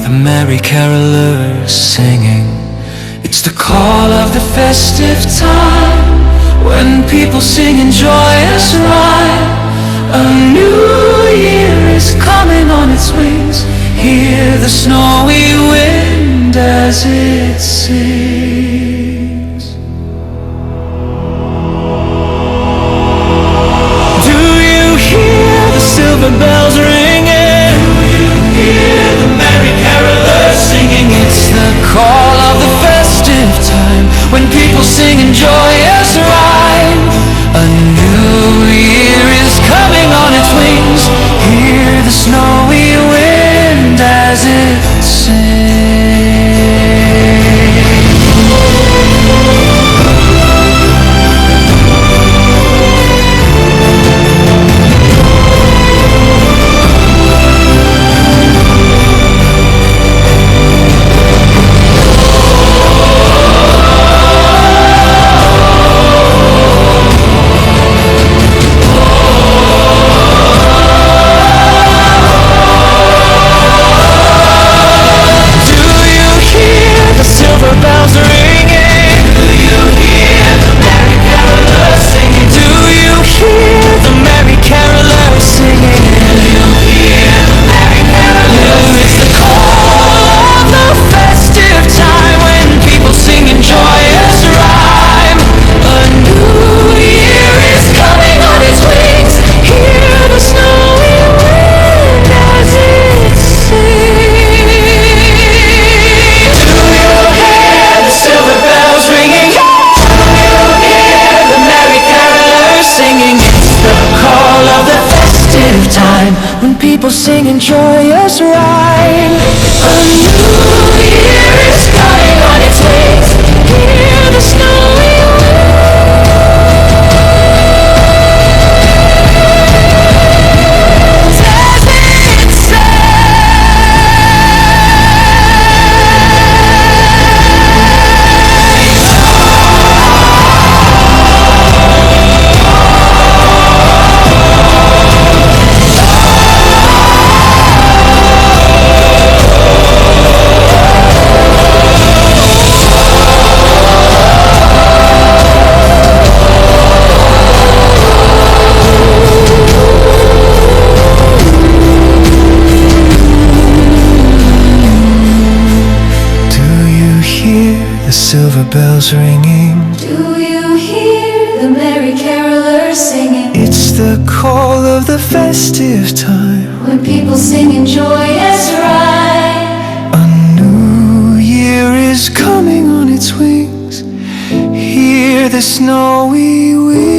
the merry carolers singing. It's the call of the festive time, when people sing in joyous rhyme. A new year is coming on its wings. Hear the snowy wind as it sings. Do you hear the silver bells ringing? Do you hear the merry carolers singing? It's the call of the festive time, when people sing in joyous rhyme. A new year is coming on its wings. Hear the snowy wind as it sings. When people sing in joyous rhyme, a new year is coming on its wings. Hear the snowy winds as it sings. The silver bells ringing. Do you hear the merry carolers singing? It's the call of the festive time, when people sing in joyous rhyme. a new year is coming on its wings. Hear the snowy wind.